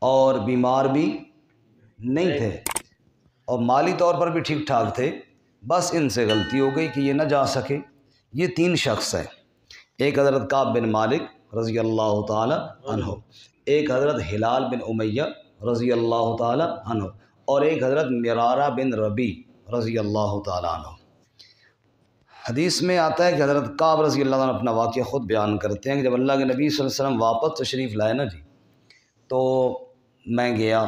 اور بیمار بھی نہیں تھے اور مالی طور پر بھی ٹھیک ٹھاک تھے، بس ان سے غلطی ہو گئی کہ یہ نہ جا سکے۔ یہ 3 شخص ہیں، ایک حضرت کعب بن مالک رضی اللہ تعالی عنہ، ایک حضرت ہلال بن امیہ رضی اللہ تعالی عنہ، اور ایک حضرت مرارہ بن ربیع رضی اللہ تعالی عنہ۔ حدیث میں آتا ہے کہ حضرت کعب رضی اللہ عنہ اپنا واقعہ خود بیان کرتے ہیں کہ جب اللہ کے نبی صلی اللہ علیہ وسلم واپس تشریف لائے نا جی، تو میں گیا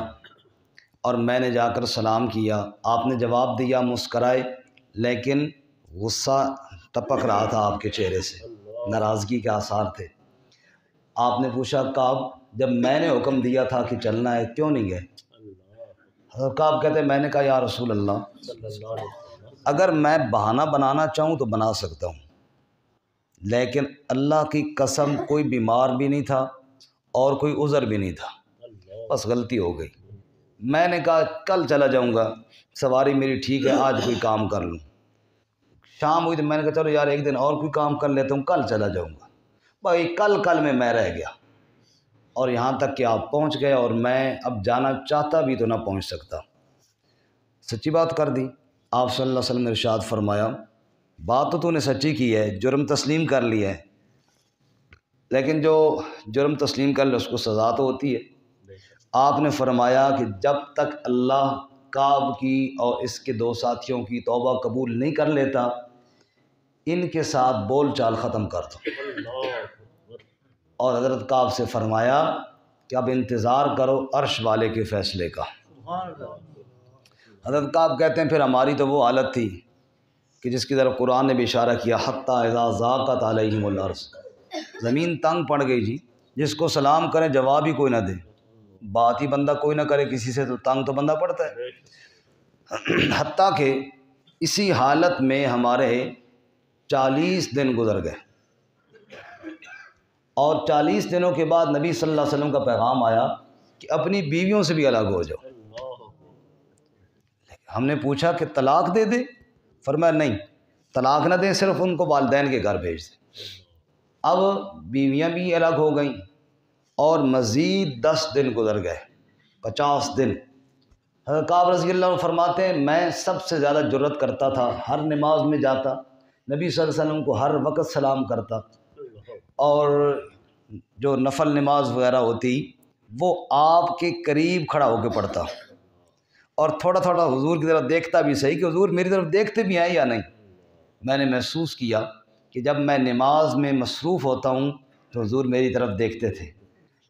اور میں نے جا کر سلام کیا، آپ نے جواب دیا، مسکرائے، لیکن غصہ ٹپک رہا تھا آپ کے چہرے سے، ناراضگی کے آثار تھے۔ آپ نے پوچھا کعب جب میں نے حکم دیا تھا کہ چلنا ہے کیوں نہیں گئے؟ حضرت کعب کہتے ہیں میں نے کہا یا رسول اللہ، اگر میں بہانہ بنانا چاہوں تو بنا سکتا ہوں، لیکن اللہ کی قسم کوئی بیمار بھی نہیں تھا اور کوئی عذر بھی نہیں تھا، بس غلطی ہو گئی۔ میں نے کہا کل چلا جاؤں گا، سواری میری ٹھیک ہے، آج کوئی کام کر لوں۔ شام ہوئی تو میں نے کہا چلو یار ایک دن اور کوئی کام کر لیتا ہوں، کل چلا جاؤں گا۔ بھائی کل میں رہ گیا اور یہاں تک کہ آپ پہنچ گئے اور میں اب جانا چاہتا بھی تو نہ پہنچ سکتا۔ سچی بات کر دی۔ آپ صلی اللہ علیہ وسلم نے ارشاد فرمایا بات تو نے سچی کی ہے، جرم تسلیم کر لیا ہے، لیکن جو جرم تسلیم کر لے اس کو سزا تو ہوتی ہے۔ آپ نے فرمایا کہ جب تک اللہ کعب کی اور اس کے 2 ساتھیوں کی توبہ قبول نہیں کر لیتا، ان کے ساتھ بول چال ختم کر دو۔ اور حضرت کعب سے فرمایا کہ اب انتظار کرو عرش والے کے فیصلے کا۔ حضرت کعب کہتے ہیں پھر ہماری تو وہ حالت تھی کہ جس کی طرف قرآن نے بھی اشارہ کیا، حتیٰ اذا ضاقت علیہم الارض، زمین تنگ پڑ گئی جی، جس کو سلام کریں جواب ہی کوئی نہ دے، بات ہی بندہ کوئی نہ کرے کسی سے تو تنگ تو بندہ پڑتا ہے۔ حتیٰ کہ اسی حالت میں ہمارے 40 دن گزر گئے اور 40 دنوں کے بعد نبی صلی اللہ علیہ وسلم کا پیغام آیا کہ اپنی بیویوں سے بھی الگ ہو جاؤ۔ ہم نے پوچھا کہ طلاق دے دے؟ فرمایا نہیں، طلاق نہ دیں، صرف ان کو والدین کے گھر بھیج دیں۔ اب بیویاں بھی الگ ہو گئیں اور مزید 10 دن گزر گئے، 50 دن۔ حضرت کعب رضی اللہ عنہ فرماتے ہیں میں سب سے زیادہ جرأت کرتا تھا، ہر نماز میں جاتا، نبی صلی اللہ علیہ وسلم کو ہر وقت سلام کرتا، اور جو نفل نماز وغیرہ ہوتی وہ آپ کے قریب کھڑا ہو کے پڑھتا، اور تھوڑا تھوڑا حضور کی طرف دیکھتا بھی صحیح کہ حضور میری طرف دیکھتے بھی ہیں یا نہیں۔ میں نے محسوس کیا کہ جب میں نماز میں مصروف ہوتا ہوں تو حضور میری طرف دیکھتے تھے،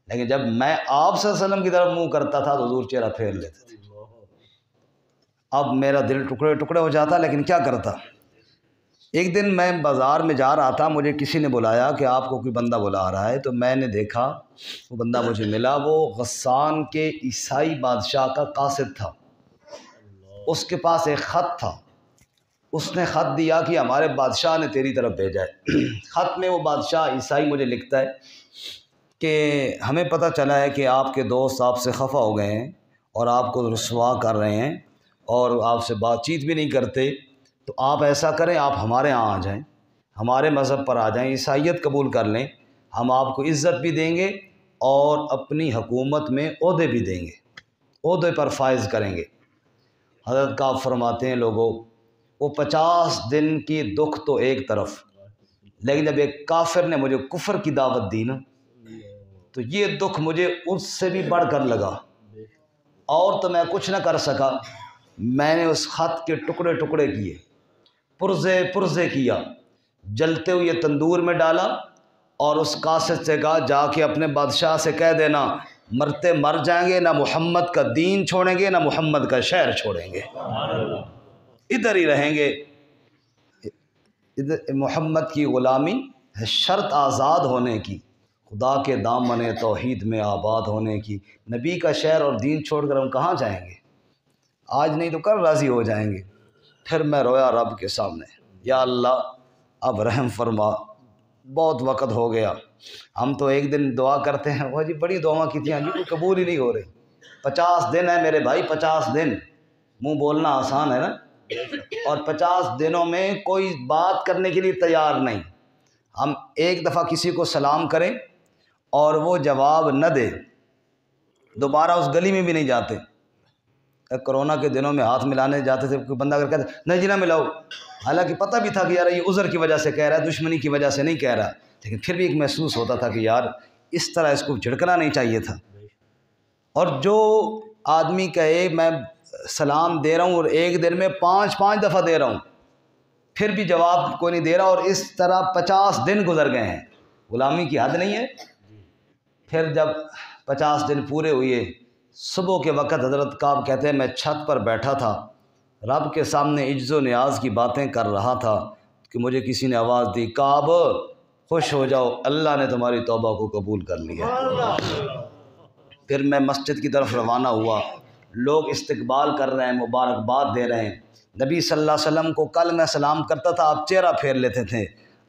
لیکن جب میں آپ صلی اللہ علیہ وسلم کی طرف منہ کرتا تھا تو حضور چہرہ پھیر لیتے تھے۔ اب میرا دل ٹکڑے ٹکڑے ہو جاتا، لیکن کیا کرتا۔ ایک دن میں بازار میں جا رہا تھا، مجھے کسی نے بلایا کہ آپ کو کوئی بندہ بلا رہا ہے، تو میں نے دیکھا وہ بندہ مجھے ملا، وہ غسان کے عیسائی بادشاہ کا قاصد تھا۔ اس کے پاس ایک خط تھا، اس نے خط دیا کہ ہمارے بادشاہ نے تیری طرف بھیجا ہے۔ خط میں وہ بادشاہ عیسائی مجھے لکھتا ہے کہ ہمیں پتہ چلا ہے کہ آپ کے دوست آپ سے خفا ہو گئے ہیں اور آپ کو رسوا کر رہے ہیں اور آپ سے بات چیت بھی نہیں کرتے، تو آپ ایسا کریں آپ ہمارے ہاں آ جائیں، ہمارے مذہب پر آ جائیں، عیسائیت قبول کر لیں، ہم آپ کو عزت بھی دیں گے اور اپنی حکومت میں عہدے بھی دیں گے، عہدے پر فائز کریں گے۔ حضرت کعب فرماتے ہیں لوگوں، وہ 50 دن کی دکھ تو ایک طرف، لیکن جب ایک کافر نے مجھے کفر کی دعوت دی نا تو یہ دکھ مجھے اس سے بھی بڑھ کر لگا، اور تو میں کچھ نہ کر سکا۔ میں نے اس خط کے ٹکڑے ٹکڑے کیے، پرزے پرزے کیا، جلتے ہوئے تندور میں ڈالا اور اس قاصد سے کہا جا کے اپنے بادشاہ سے کہہ دینا مرتے مر جائیں گے، نہ محمد کا دین چھوڑیں گے نہ محمد کا شہر چھوڑیں گے، ادھر ہی رہیں گے۔ محمد کی غلامی ہے شرط آزاد ہونے کی، خدا کے دامن توحید میں آباد ہونے کی، نبی کا شہر اور دین چھوڑ کر ہم کہاں جائیں گے؟ آج نہیں تو کل راضی ہو جائیں گے۔ پھر میں رویا رب کے سامنے، یا اللہ اب رحم فرما، بہت وقت ہو گیا۔ ہم تو ایک دن دعا کرتے ہیں، وہ جی بڑی دعا کی تھیں جی، کوئی قبول ہی نہیں ہو رہی۔ 50 دن ہے میرے بھائی، 50 دن، منہ بولنا آسان ہے نا، اور 50 دنوں میں کوئی بات کرنے کے لیے تیار نہیں۔ ہم ایک دفعہ کسی کو سلام کریں اور وہ جواب نہ دے دوبارہ اس گلی میں بھی نہیں جاتے۔ کرونا کے دنوں میں ہاتھ ملانے جاتے تھے، کوئی بندہ اگر کہتے نہیں جی نہ ملاؤ، حالانکہ پتہ بھی تھا کہ یار یہ عذر کی وجہ سے کہہ رہا ہے، دشمنی کی وجہ سے نہیں کہہ رہا، لیکن پھر بھی ایک محسوس ہوتا تھا کہ یار اس طرح اس کو جھڑکنا نہیں چاہیے تھا۔ اور جو آدمی کہے میں سلام دے رہا ہوں اور ایک دن میں 5 دفعہ دے رہا ہوں، پھر بھی جواب کوئی نہیں دے رہا، اور اس طرح 50 دن گزر گئے ہیں، غلامی کی حد نہیں ہے۔ پھر جب 50 دن پورے ہوئے، صبح کے وقت حضرت کعب کہتے ہیں میں چھت پر بیٹھا تھا، رب کے سامنے عجز و نیاز کی باتیں کر رہا تھا کہ مجھے کسی نے آواز دی، کعب خوش ہو جاؤ، اللہ نے تمہاری توبہ کو قبول کر لیا۔ پھر میں مسجد کی طرف روانہ ہوا، لوگ استقبال کر رہے ہیں، مبارکباد دے رہے ہیں۔ نبی صلی اللہ علیہ وسلم کو کل میں سلام کرتا تھا، آپ چہرہ پھیر لیتے تھے،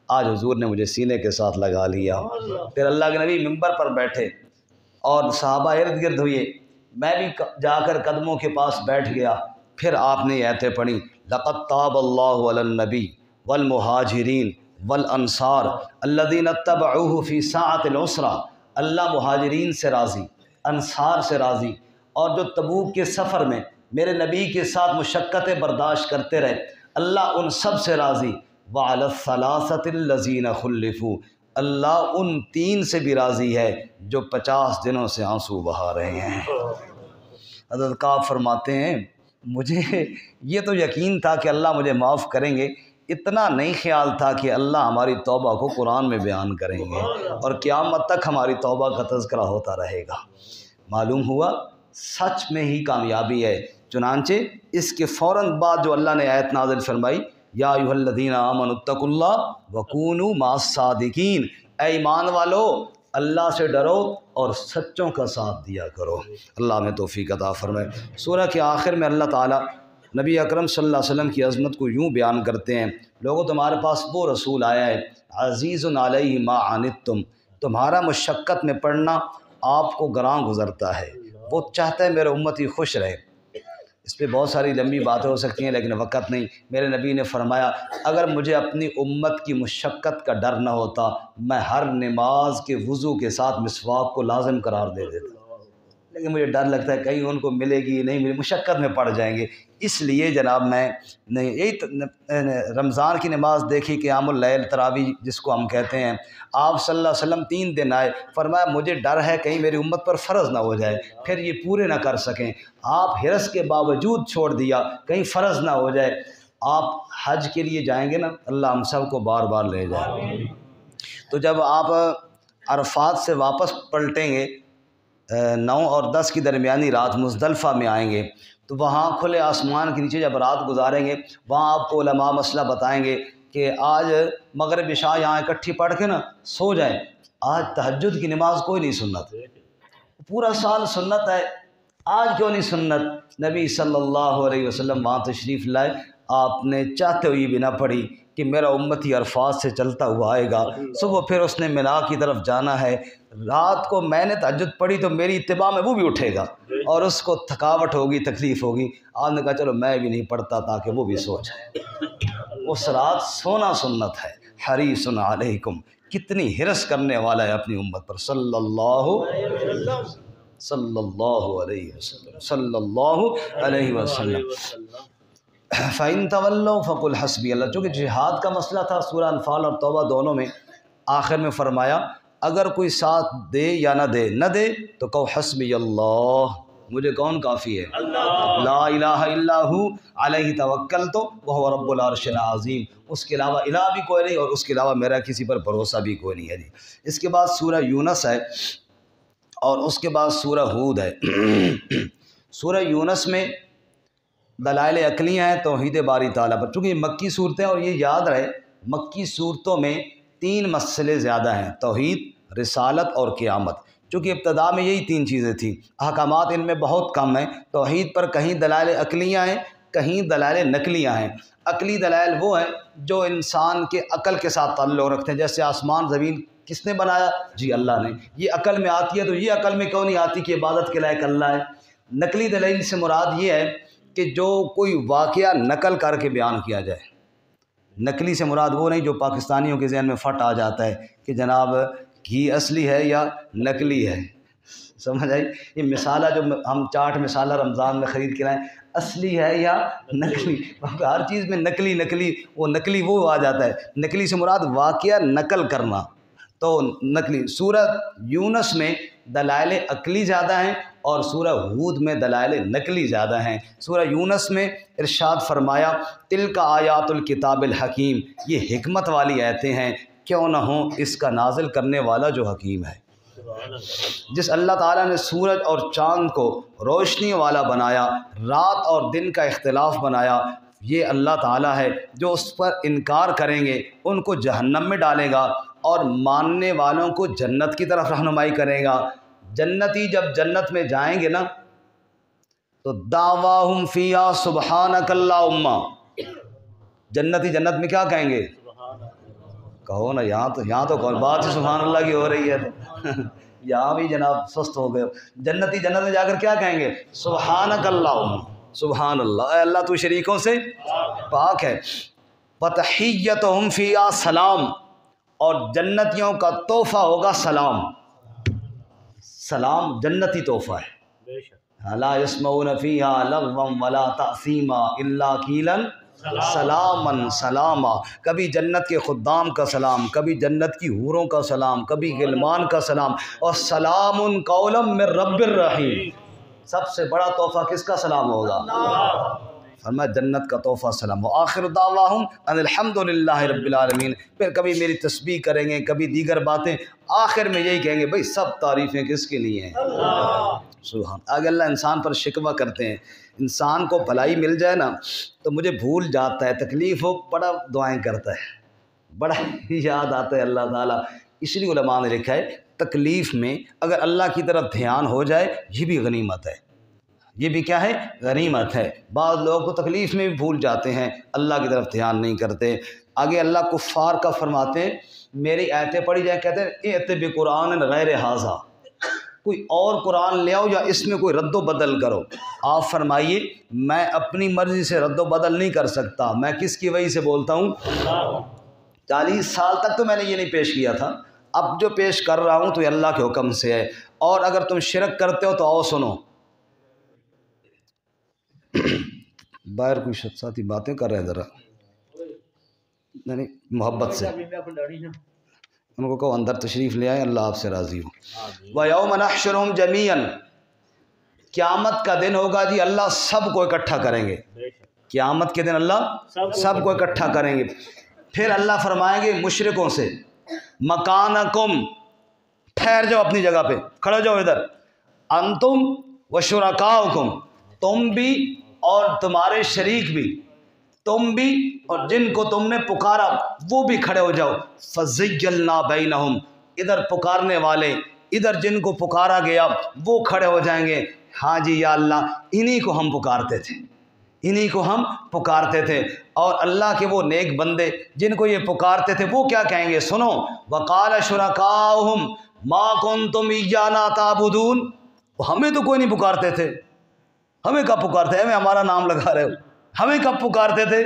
آج حضور نے مجھے سینے کے ساتھ لگا لیا۔ پھر اللہ کے نبی ممبر پر بیٹھے اور صحابہ ارد گرد ہوئے، میں بھی جا کر قدموں کے پاس بیٹھ گیا۔ پھر آپ نے یہ آیتیں پڑھی، لقد تاب اللہ علی النبی والمہاجرین والانصار الذین اتبعوہ فی ساعۃ العسرہ، اللہ مہاجرین سے راضی، انصار سے راضی، اور جو تبوک کے سفر میں میرے نبی کے ساتھ مشقتیں برداشت کرتے رہے، اللہ ان سب سے راضی۔ وعلی الثلاثۃ الذین خلفوا، اللہ ان 3 سے بھی راضی ہے جو 50 دنوں سے آنسو بہا رہے ہیں۔ حضرت کعب فرماتے ہیں مجھے یہ تو یقین تھا کہ اللہ مجھے معاف کریں گے، اتنا نہیں خیال تھا کہ اللہ ہماری توبہ کو قرآن میں بیان کریں گے اور قیامت تک ہماری توبہ کا تذکرہ ہوتا رہے گا۔ معلوم ہوا سچ میں ہی کامیابی ہے۔ چنانچہ اس کے فوراً بعد جو اللہ نے آیت نازل فرمائی، یا ایھا الذین آمنوا اتقوا اللہ وکونوا مع الصادقین، اے ایمان والو اللہ سے ڈرو اور سچوں کا ساتھ دیا کرو۔ اللہ ہمیں توفیق عطا فرمائے۔ سورہ کے آخر میں اللہ تعالیٰ نبی اکرم صلی اللہ علیہ وسلم کی عظمت کو یوں بیان کرتے ہیں، لوگوں تمہارے پاس وہ رسول آیا ہے عزیز علیہ ما عنتم، تمہارا مشقت میں پڑنا آپ کو گراں گزرتا ہے، وہ چاہتا ہے میرے امتی خوش رہے۔ اس پہ بہت ساری لمبی باتیں ہو سکتی ہیں لیکن وقت نہیں۔ میرے نبی نے فرمایا اگر مجھے اپنی امت کی مشقت کا ڈر نہ ہوتا، میں ہر نماز کے وضو کے ساتھ مسواک کو لازم قرار دے دیتا، لیکن مجھے ڈر لگتا ہے کہیں ان کو ملے گی نہیں ملے، مشقت میں پڑ جائیں گے، اس لیے جناب میں نہیں۔ یہی رمضان کی نماز دیکھی، قیام اللیل تراویح جس کو ہم کہتے ہیں، آپ صلی اللہ علیہ وسلم 3 دن آئے، فرمایا مجھے ڈر ہے کہیں میری امت پر فرض نہ ہو جائے، پھر یہ پورے نہ کر سکیں۔ آپ حرص کے باوجود چھوڑ دیا کہیں فرض نہ ہو جائے۔ آپ حج کے لیے جائیں گے نا، اللہ ہم سب کو بار بار لے جائے۔ تو جب آپ عرفات سے واپس پلٹیں گے 9 اور 10 کی درمیانی رات مزدلفہ میں آئیں گے، تو وہاں کھلے آسمان کے نیچے جب رات گزاریں گے، وہاں آپ کو علماء مسئلہ بتائیں گے کہ آج مغرب عشاء یہاں اکٹھی پڑھ کے نا سو جائیں، آج تہجد کی نماز کوئی نہیں سنت، پورا سال سنت ہے، آج کیوں نہیں سنت؟ نبی صلی اللہ علیہ وسلم وہاں تشریف لائے، آپ نے چاہتے ہوئے بھی نہ پڑھی کہ میرا امتی عرفات سے چلتا ہوا آئے گا، صبح پھر اس نے مینا کی طرف جانا ہے، رات کو میں نے تہجد پڑھی تو میری اتباع میں وہ بھی اٹھے گا اور اس کو تھکاوٹ ہوگی، تکلیف ہوگی، آپ نے کہا چلو میں بھی نہیں پڑھتا تاکہ وہ بھی سو جائے۔ اس رات سونا سنت ہے۔ حریص علیکم، کتنی حرص کرنے والا ہے اپنی امت پر، صلی اللہ علیہ وسلم، صلی اللہ علیہ وسلم۔ فَإِن تَوَلَّوْا فَقُلْ حَسْبِيَ اللَّهُ، چونکہ جہاد کا مسئلہ تھا سورہ انفال اور توبہ دونوں میں، آخر میں فرمایا اگر کوئی ساتھ دے یا نہ دے تو کہو حسبی اللہ، مجھے کون کافی ہے؟ اللہ، لا الہ الا ہو علیہ توکلت وہو رب العرش العظیم، اس کے علاوہ الہ بھی کوئی نہیں اور اس کے علاوہ میرا کسی پر بھروسہ بھی کوئی نہیں ہے جی۔ اس کے بعد سورہ یونس ہے اور اس کے بعد سورہ ہود ہے۔ سورہ یونس میں دلائل عقلیہ ہیں توحید باری تعالیٰ پر، چونکہ یہ مکی صورتیں، اور یہ یاد رہے مکی صورتوں میں 3 مسئلے زیادہ ہیں، توحید، رسالت اور قیامت، چونکہ ابتدا میں یہی 3 چیزیں تھیں، احکامات ان میں بہت کم ہیں۔ توحید پر کہیں دلائل عقلیہ ہیں، کہیں دلائل نقلیہ ہیں۔ عقلی دلائل وہ ہیں جو انسان کے عقل کے ساتھ تعلق رکھتے ہیں، جیسے آسمان زمین کس نے بنایا؟ جی اللہ نے، یہ عقل میں آتی ہے تو یہ عقل میں کیوں نہیں آتی کہ عبادت کے لائق اللہ ہے؟ نقلی دلیل سے مراد یہ ہے کہ جو کوئی واقعہ نقل کر کے بیان کیا جائے۔ نقلی سے مراد وہ نہیں جو پاکستانیوں کے ذہن میں فٹ آ جاتا ہے کہ جناب گھی اصلی ہے یا نقلی ہے، سمجھ آئی؟ یہ مسالہ جو ہم چاٹ مسالہ رمضان میں خرید کے لائیں، اصلی ہے یا نقلی؟ ہر چیز میں نقلی وہ آ جاتا ہے۔ نقلی سے مراد واقعہ نقل کرنا، تو نقلی۔ سورہ یونس میں دلائل عقلی زیادہ ہیں اور سورہ ہود میں دلائل نقلی زیادہ ہیں۔ سورہ یونس میں ارشاد فرمایا تلک آیات الکتاب الحکیم، یہ حکمت والی آیتیں ہیں، کیوں نہ ہوں اس کا نازل کرنے والا جو حکیم ہے۔ جس اللہ تعالیٰ نے سورج اور چاند کو روشنی والا بنایا، رات اور دن کا اختلاف بنایا، یہ اللہ تعالیٰ ہے۔ جو اس پر انکار کریں گے ان کو جہنم میں ڈالے گا اور ماننے والوں کو جنت کی طرف رہنمائی کرے گا۔ جنتی جب جنت میں جائیں گے نا تو دعواہم فیہا سبحانک اللہم، جنتی جنت میں کیا کہیں گے؟ کہو نا، یہاں تو کون بات ہے سبحان اللہ کی ہو رہی ہے، تو یہاں بھی جناب سست ہو گئے۔ جنتی جنت میں جا کر کیا کہیں گے؟ سبحانک اللہم، سبحان اللہ، اے اللہ تو شریکوں سے پاک ہے۔ وتحیتہم فیہا سلام، اور جنتیوں کا تحفہ ہوگا سلام۔ سلام جنتی تحفہ ہے۔ لا یسمعون فیہا لغوا ولا تأثیما الا قیلا سلاما سلاما، کبھی جنت کے خدام کا سلام، کبھی جنت کی حوروں کا سلام، کبھی غلمان کا سلام، اور سلام قولا من رب الرحیم۔ سب سے بڑا تحفہ کس کا سلام ہوگا؟ فرمایا جنت کا تحفہ سلام۔ وآخر دعواہم ان الحمد للہ رب العالمین، پھر کبھی میری تسبیح کریں گے، کبھی دیگر باتیں، آخر میں یہی کہیں گے بھئی سب تعریفیں کس کے لیے ہیں؟ سبحان۔ آگے اللہ انسان پر شکوہ کرتے ہیں، انسان کو بھلائی مل جائے نا تو مجھے بھول جاتا ہے، تکلیف ہو بڑا دعائیں کرتا ہے، بڑا یاد آتا ہے اللہ تعالیٰ۔ اس لیے علماء نے لکھا ہے تکلیف میں اگر اللہ کی طرف دھیان ہو جائے یہ بھی غنیمت ہے، یہ بھی کیا ہے؟ غنیمت ہے۔ بعض لوگ کو تکلیف میں بھی بھول جاتے ہیں، اللہ کی طرف دھیان نہیں کرتے۔ آگے اللہ کفار کا فرماتے ہیں، میری آیتیں پڑھی جائیں، کہتے ہیں ائت بقرآن غیر ھذا، کوئی اور قرآن لے آؤ یا اس میں کوئی رد و بدل کرو۔ آپ فرمائیے میں اپنی مرضی سے رد و بدل نہیں کر سکتا، میں کس کی وجہ سے بولتا ہوں؟ 40 سال تک تو میں نے یہ نہیں پیش کیا تھا، اب جو پیش کر رہا ہوں تو یہ اللہ کے حکم سے ہے۔ اور اگر تم شرک کرتے ہو تو آؤ سنو، باہر کوئی ساتھی باتیں کر رہے ہیں، ذرا نہیں محبت سے ان کو کہو اندر تشریف لے آئیں، اللہ آپ سے راضی ہو۔ وَيَوْمَ نَحْشُرُهُمْ جَمِيعًا، قیامت کا دن ہوگا جی اللہ سب کو اکٹھا کریں گے، قیامت کے دن اللہ سب کو اکٹھا کریں گے۔ پھر اللہ فرمائیں گے مشرکوں سے مکانکم، ٹھہر جاؤ اپنی جگہ پہ، کھڑے جاؤ ادھر، انتم وشرکاؤکم، تم بھی اور تمہارے شریک بھی، تم بھی اور جن کو تم نے پکارا وہ بھی کھڑے ہو جاؤ۔ فَزَيَّلْنَا بَيْنَهُمْ، ادھر پکارنے والے، ادھر جن کو پکارا گیا وہ کھڑے ہو جائیں گے، ہاں جی یا اللہ انہی کو ہم پکارتے تھے، انہی کو ہم پکارتے تھے۔ اور اللہ کے وہ نیک بندے جن کو یہ پکارتے تھے وہ کیا کہیں گے؟ سنو، وَقَالَ شُرَكَاؤُهُمْ مَا كُنْتُمْ إِيَّانَا تَعْبُدُونَ، ہمیں تو کوئی نہیں پکارتے تھے، ہمیں کب پکارتے ہیں؟ ہمیں ہمارا نام لگا رہے ہو، ہمیں کب پکارتے تھے؟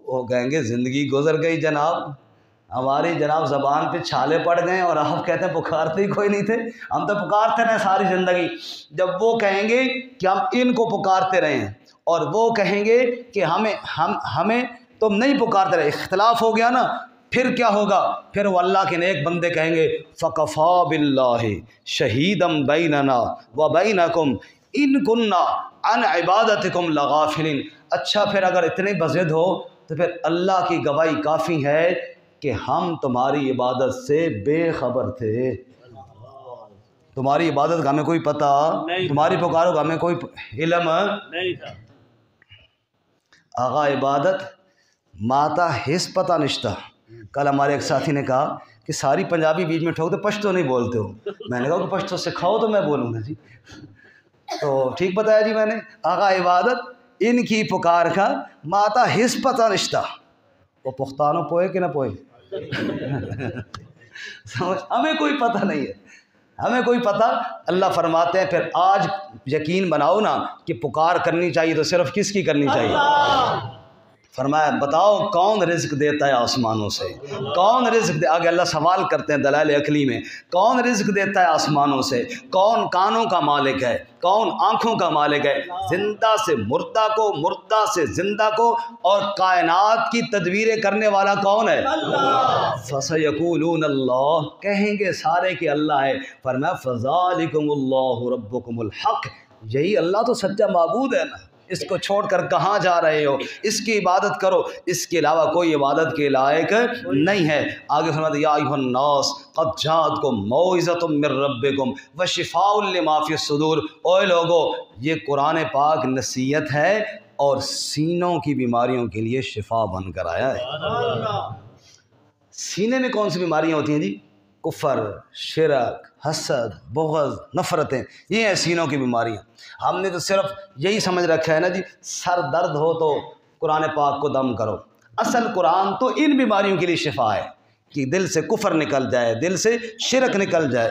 وہ کہیں گے زندگی گزر گئی جناب، ہماری جناب زبان پہ چھالے پڑ گئے اور آپ کہتے ہیں پکارتے ہی کوئی نہیں تھے، ہم تو پکارتے رہے ساری زندگی۔ جب وہ کہیں گے کہ ہم ان کو پکارتے رہے ہیں اور وہ کہیں گے کہ ہمیں تم نہیں پکارتے رہے، اختلاف ہو گیا نا، پھر کیا ہوگا؟ پھر وہ اللہ کے نیک بندے کہیں گے فَكَفَى بِاللَّهِ شَهِيدًا بَيْنَنَا وَبَيْنَكُمْ إِن كُنَّا عَنْ عِبَادَتِكُمْ لَغَافِلِينَ۔ اچھا پھر اگر اتنے بضد ہو تو پھر اللہ کی گواہی کافی ہے کہ ہم تمہاری عبادت سے بے خبر تھے، تمہاری عبادت کا ہمیں کوئی پتہ، تمہاری پکاروں کا ہمیں کوئی علم نہیں تھا۔ آغا عبادت ماتا حس پتہ نشتہ۔ کل ہمارے ایک ساتھی نے کہا کہ ساری پنجابی بیچ میں ٹھوکتے، پشتو نہیں بولتے ہو، میں نے کہا کہ پشتو سکھاؤ تو میں بولوں گا جی، تو ٹھیک بتایا جی میں نے۔ آغا عبادت ان کی پکار کا ماتا حس پتہ نشتہ، وہ پختانوں پوئے کہ نہ پوئے ہمیں کوئی پتہ نہیں ہے، ہمیں کوئی پتہ۔ اللہ فرماتے ہیں پھر آج یقین بناؤ نا کہ پکار کرنی چاہیے تو صرف کس کی کرنی چاہیے؟ فرمایا بتاؤ کون رزق دیتا ہے آسمانوں سے؟ کون رزق دے؟ آگے اللہ سوال کرتے ہیں دلائل عقلی میں، کون رزق دیتا ہے آسمانوں سے؟ کون کانوں کا مالک ہے؟ کون آنکھوں کا مالک ہے؟ زندہ سے مردہ کو، مردہ سے زندہ کو، اور کائنات کی تدبیریں کرنے والا کون ہے؟ فَسَيَقُولُونَ اللہ، کہیں گے سارے کہ اللہ ہے۔ فرمایا فَذَلِكُمُ اللَّهُ رَبُّكُمُ الْحَقُّ، یہی اللہ تو سچا معبود ہے نا، اس کو چھوڑ کر کہاں جا رہے ہو؟ اس کی عبادت کرو، اس کے علاوہ کوئی عبادت کے لائق نہیں ہے۔ آگے فرماتے یا ایھا الناس قد جاءتکم موعظۃ من ربکم وشفاء لما فی الصدور، اے لوگو یہ قرآن پاک نصیحت ہے اور سینوں کی بیماریوں کے لیے شفا بن کر آیا ہے۔ سینے میں کون سی بیماریاں ہوتی ہیں جی؟ کفر، شرک، حسد، بغض، نفرتیں، یہ ہیں سینوں کی بیماریاں۔ ہم نے تو صرف یہی سمجھ رکھا ہے نا جی، سر درد ہو تو قرآن پاک کو دم کرو۔ اصل قرآن تو ان بیماریوں کے لیے شفا ہے کہ دل سے کفر نکل جائے، دل سے شرک نکل جائے،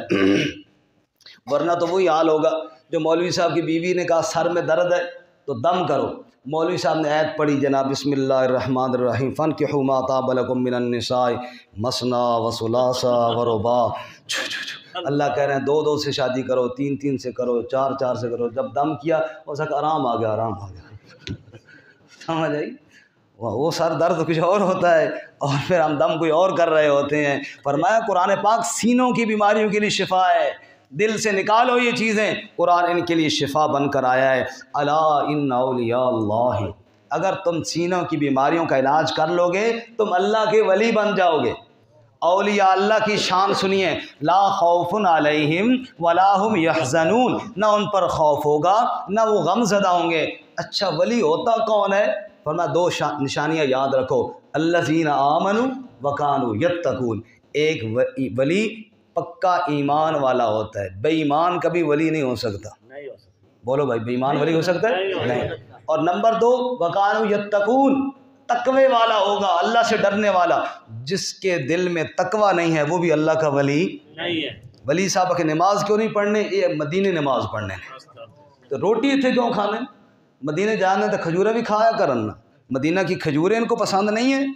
ورنہ تو وہی حال ہوگا جو مولوی صاحب کی بیوی نے کہا سر میں درد ہے تو دم کرو، مولوی صاحب نے آیت پڑھی جناب بسم اللہ الرحمن الرحیم فانکحوا ما طاب لکم من النساء مثنی وثلاث ورباع، اللہ کہہ رہے ہیں 2 سے شادی کرو، 3 سے کرو، 4 سے کرو۔ جب دم کیا وہ سک آرام آ گیا، آرام آ گیا، سمجھ آئی؟ وہ سر درد کچھ اور ہوتا ہے اور پھر ہم دم کوئی اور کر رہے ہوتے ہیں۔ فرمایا قرآن پاک سینوں کی بیماریوں کے لیے شفا ہے، دل سے نکالو یہ چیزیں، قرآن ان کے لیے شفا بن کر آیا ہے۔ الا ان اولیاء اللہ، اگر تم سینوں کی بیماریوں کا علاج کر لو گے تم اللہ کے ولی بن جاؤ گے۔ اولیاء اللہ کی شان سنیے، لا خوف علیہم ولا هم یحزنون، نہ ان پر خوف ہوگا نہ وہ غم زدہ ہوں گے۔ اچھا ولی ہوتا کون ہے؟ فرمایا 2 نشانیاں یاد رکھو، الذین آمنوا وکانوا یتقون، ایک ولی پکا ایمان والا ہوتا ہے، بے ایمان کبھی ولی نہیں ہو سکتا۔ بولو بھائی، بے ایمان ولی ہو سکتا ہے؟ نہیں۔ اور نمبر 2 وکانوا یتقون، تقوی والا ہوگا، اللہ سے ڈرنے والا۔ جس کے دل میں تقوی نہیں ہے وہ بھی اللہ کا ولی نہیں ہے۔ ولی صاحب کہ نماز کیوں نہیں پڑھنے؟ یہ مدینے نماز پڑھنے، تو روٹی تھے کیوں کھانے؟ مدینے جانے تو کھجوریں بھی کھایا کرنا، مدینہ کی کھجوریں ان کو پسند نہیں ہیں،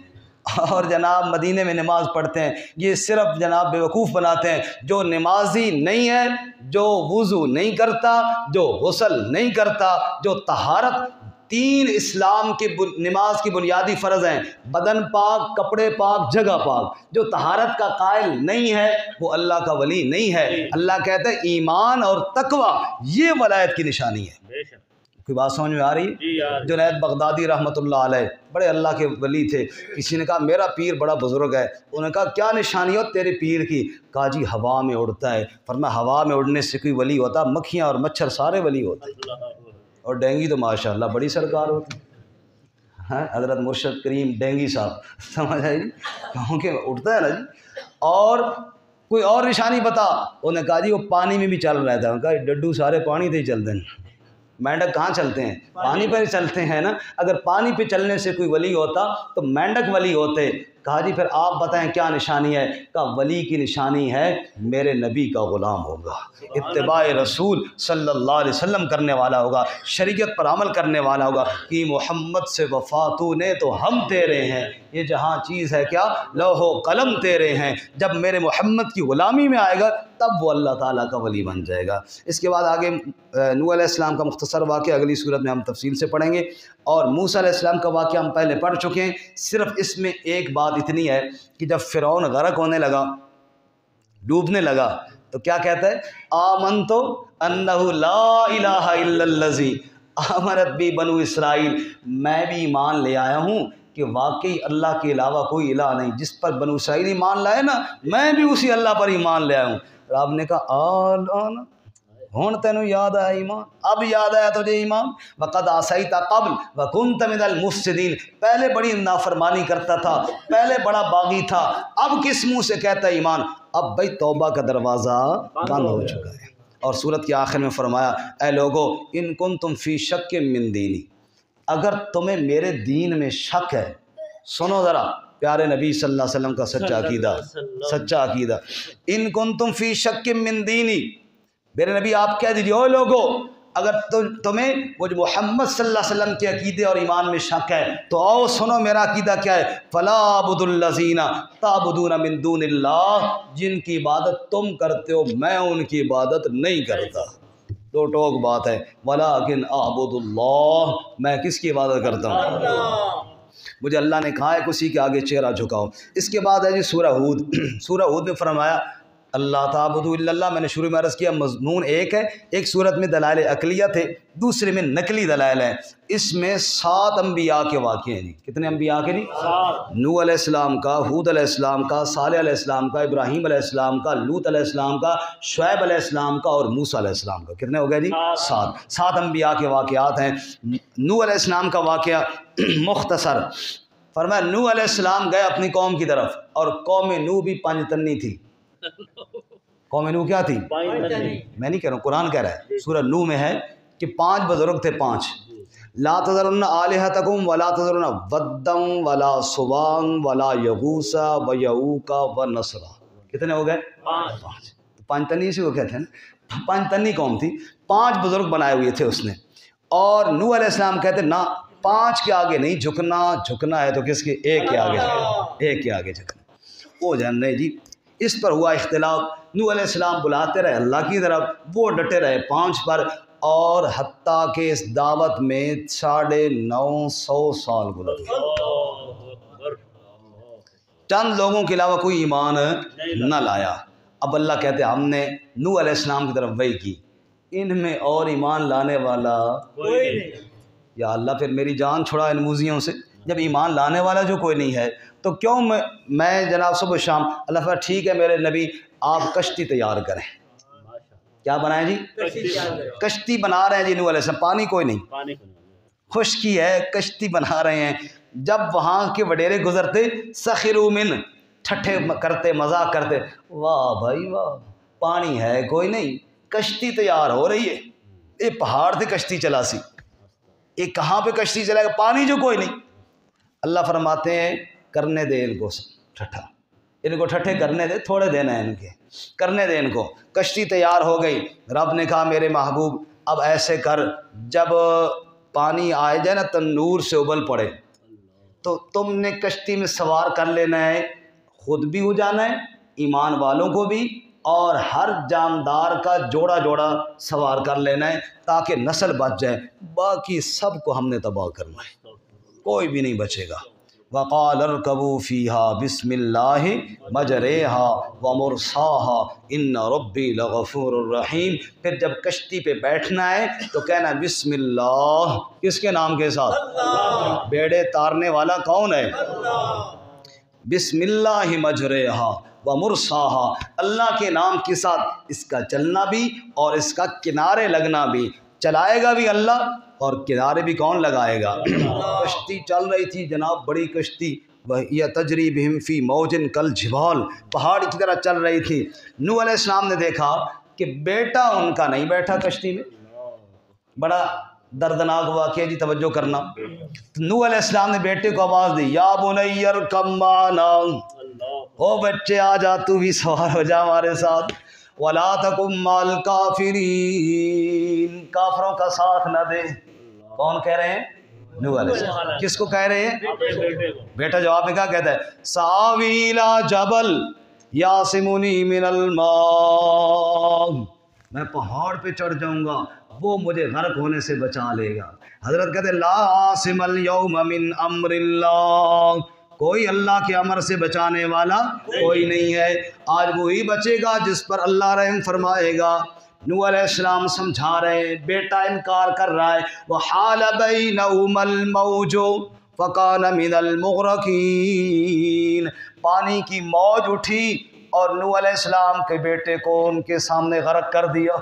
اور جناب مدینے میں نماز پڑھتے ہیں۔ یہ صرف جناب بیوقوف بناتے ہیں، جو نمازی نہیں ہے، جو وضو نہیں کرتا، جو غسل نہیں کرتا، جو طہارت، 3 اسلام کی نماز کی بنیادی فرض ہیں، بدن پاک، کپڑے پاک، جگہ پاک، جو طہارت کا قائل نہیں ہے وہ اللہ کا ولی نہیں ہے۔ اللہ کہتا ہے ایمان اور تقوی یہ ولایت کی نشانی ہے۔ کوئی بات سمجھ میں آ رہی ہے؟ جنید بغدادی رحمۃ اللہ علیہ بڑے اللہ کے ولی تھے، کسی نے کہا میرا پیر بڑا بزرگ ہے، انہوں نے کہا کیا نشانی ہو تیرے پیر کی؟ کہا جی ہوا میں اڑتا ہے۔ فرمایا ہوا میں اڑنے سے کوئی ولی ہوتا؟ مکھیاں اور مچھر سارے ولی ہوتے، اور ڈینگی تو ماشاءاللہ بڑی سرکار ہوتی ہے، حضرت مرشد کریم ڈینگی صاحب، سمجھ آئی؟ کیونکہ اٹھتا ہے نا جی۔ اور کوئی اور نشانی بتا؟ انہوں نے کہا جی وہ پانی میں بھی چل رہا تھا۔ انہوں نے کہا ڈڈو سارے پانی تے ہی چلتے ہیں، مینڈک کہاں چلتے ہیں؟ پانی پر ہی چلتے ہیں نا۔ اگر پانی پہ چلنے سے کوئی ولی ہوتا تو مینڈک ولی ہوتے۔ کہا جی پھر آپ بتائیں کیا نشانی ہے؟ کہا ولی کی نشانی ہے میرے نبی کا غلام ہوگا، اتباع رسول صلی اللہ علیہ وسلم کرنے والا ہوگا، شریعت پر عمل کرنے والا ہوگا کہ محمد سے وفاتو نے تو ہم تیرے ہیں، یہ جہاں چیز ہے کیا لوح و قلم تیرے ہیں۔ جب میرے محمد کی غلامی میں آئے گا تب وہ اللہ تعالیٰ کا ولی بن جائے گا۔ اس کے بعد آگے نوح علیہ السلام کا مختصر واقعہ اگلی صورت میں ہم تفصیل سے پڑھیں گے، اور موسیٰ علیہ السلام کا واقعہ ہم پہلے پڑھ چکے ہیں۔ صرف اس میں ایک بات اتنی ہے کہ جب فرعون غرق ہونے لگا، ڈوبنے لگا، تو کیا کہتا ہے؟ آمنتو انہ لا الہ الا الذی آمنت بی بنو اسرائیل، میں بھی ایمان لے آیا ہوں کہ واقعی اللہ کے علاوہ کوئی الہ نہیں، جس پر بنو اسرائیل ایمان لائے نا میں بھی اسی اللہ پر ایمان لے آیا ہوں۔ رب نے کہا آن ہون تینوں یاد آیا ایمان، اب یاد آیا تجھے ایمان؟ وقد عصیت قبل وکنت من المفسدین، پہلے بڑی نافرمانی کرتا تھا، پہلے بڑا باغی تھا، اب کس منہ سے کہتا ہے ایمان؟ اب بھائی توبہ کا دروازہ بند ہو چکا ہے۔ اور سورت کے آخر میں فرمایا اے لوگو ان کنتم فی شک من دینی، اگر تمہیں میرے دین میں شک ہے، سنو ذرا پیارے نبی صلی اللہ علیہ وسلم کا سچا عقیدہ، سچا عقیدہ، ان کنتم فی شک من دینی، میرے نبی آپ کہہ دیجئے او لوگو اگر تمہیں وہ جو محمد صلی اللہ علیہ وسلم کے عقیدے اور ایمان میں شک ہے تو آؤ سنو میرا عقیدہ کیا ہے. فلا عبد الذین تعبدون من دون اللہ، جن کی عبادت تم کرتے ہو میں ان کی عبادت نہیں کرتا. دو ٹوک بات ہے. ولیکن اعبد اللہ، میں کس کی عبادت کرتا ہوں؟ مجھے اللہ نے کہا ہے کہ اسی کے آگے چہرہ جھکاؤ. اس کے بعد ہے جی سورہ ہود. سورہ ہود میں فرمایا اللہ تعبدوا الا اللہ. میں نے شروع میں عرض کیا مضمون ایک ہے، ایک صورت میں دلائل عقلیہ تھے، دوسرے میں نقلی دلائل ہیں. اس میں 7 انبیاء کے واقعے ہیں جی. کتنے انبیاء کے جی؟ 7. نوح علیہ السلام کا، ہود علیہ السلام کا، صالح علیہ السلام کا، ابراہیم علیہ السلام کا، لوط علیہ السلام کا، شعیب علیہ السلام کا اور موسیٰ علیہ السلام کا. کتنے ہو گئے جی؟ 7 انبیاء کے واقعات ہیں. نوح علیہ السلام کا واقعہ مختصر فرمایا نوح علیہ السلام گئے اپنی قوم کی طرف، اور قوم نوح بھی پانچ تنی تھی. قوم نوح کیا تھی؟ میں نہیں کہہ رہا ہوں، قرآن کہہ رہا ہے. سورہ نوح میں ہے کہ 5 بزرگ تھے. 5 لا تذرن آلہتکم ولا تذرن ودم ولا سواع ولا یغوث ویعوق ونسرا. کتنے ہو گئے؟ 5. پانچ تنی اسی کو کہتے ہیں نا. 5 تنی قوم تھی، 5 بزرگ بنائے ہوئے تھے اس نے. اور نوح علیہ السلام کہتے نہ 5 کے آگے نہیں جھکنا، جھکنا ہے تو کس کے؟ ایک کے آگے جھکنا، ایک کے آگے جھکنا. وہ جان نہیں جی. اس پر ہوا اختلاف. نوح علیہ السلام بلاتے رہے اللہ کی طرف، وہ ڈٹے رہے 5 پر، اور حتیٰ کہ اس دعوت میں 950 سال گزر گئے. چند لوگوں کے علاوہ کوئی ایمان نہ لایا. اب اللہ کہتے ہم نے نوح علیہ السلام کی طرف وحی کی، ان میں اور ایمان لانے والا کوئی نہیں. یا اللہ پھر میری جان چھڑا ان موذیوں سے. جب ایمان لانے والا جو کوئی نہیں ہے تو کیوں میں جناب صبح شام اللہ فرماتا ٹھیک ہے میرے نبی آپ کشتی تیار کریں. کیا بنائیں جی؟ کشتی بنا رہے ہیں جی. نوح علیہ السلام پانی کوئی نہیں، خشکی ہے، کشتی بنا رہے ہیں. جب وہاں کے وڈیرے گزرتے سخروا من، ٹھٹھے کرتے، مذاق کرتے، واہ بھائی واہ، پانی ہے کوئی نہیں، کشتی تیار ہو رہی ہے. یہ پہاڑ سے کشتی چلا سی، یہ کہاں پہ کشتی چلائے گا؟ پانی جو کوئی نہیں. اللہ فرماتے ہیں کرنے دے ان کو ٹھٹھا، ان کو ٹھٹھے کرنے دے، تھوڑے دن ہیں ان کے، کرنے دے ان کو. کشتی تیار ہو گئی. رب نے کہا میرے محبوب اب ایسے کر، جب پانی آئے جائے نا تنور سے ابل پڑے تو تم نے کشتی میں سوار کر لینا ہے، خود بھی ہو جانا ہے، ایمان والوں کو بھی، اور ہر جاندار کا جوڑا جوڑا سوار کر لینا ہے تاکہ نسل بچ جائے. باقی سب کو ہم نے تباہ کرنا ہے، کوئی بھی نہیں بچے گا. وقال اركبوا فيها بسم الله مجريها ومرساها ان ربي لغفور رحیم. پھر جب کشتی پہ بیٹھنا ہے تو کہنا بسم اللہ، کس کے نام کے ساتھ؟ اللہ. بیڑے تارنے والا کون ہے؟ اللہ. بسم اللہ مجريها ومرساها، اللہ کے نام کے ساتھ اس کا چلنا بھی اور اس کا کنارے لگنا بھی. چلائے گا بھی اللہ اور کنارے بھی کون لگائے گا؟ کشتی چل رہی تھی جناب، بڑی کشتی، وَهِيَ تَجْرِي بِهِمْ فِي مَوْجٍ كَالْجِبَالِ، پہاڑ کی طرح چل رہی تھی. نوح علیہ السلام نے دیکھا کہ بیٹا ان کا نہیں بیٹھا کشتی میں. بڑا دردناک واقعہ جی، توجہ کرنا. نوح علیہ السلام نے بیٹے کو آواز دی یا بنی ارکب معنا، او بچے آ جا تو بھی سوار ہو جا ہمارے ساتھ. وَلَا تَكُن مَّعَ الْكَافِرِينَ، کافروں کا ساتھ نہ دے. کون کہہ رہے ہیں؟ نوح علیہ السلام. کس کو کہہ رہے ہیں؟ بیٹا جواب میں کیا کہتا ہے؟ سآوی إِلَىٰ جَبَلٍ يَعْصِمُنِي مِنَ الْمَاءِ، میں پہاڑ پہ چڑھ جاؤں گا، وہ مجھے غرق ہونے سے بچا لے گا. حضرت کہتے ہیں لا عاصم اليوم من امر اللہ، کوئی اللہ کے امر سے بچانے والا کوئی نہیں ہے. آج وہی بچے گا جس پر اللہ رحم فرمائے گا. نوح علیہ السلام سمجھا رہے ہیں، بیٹا انکار کر رہا ہے. وحال بینہما الموج فکان من المغرقین، پانی کی موج اٹھی اور نوح علیہ السلام کے بیٹے کو ان کے سامنے غرق کر دیا.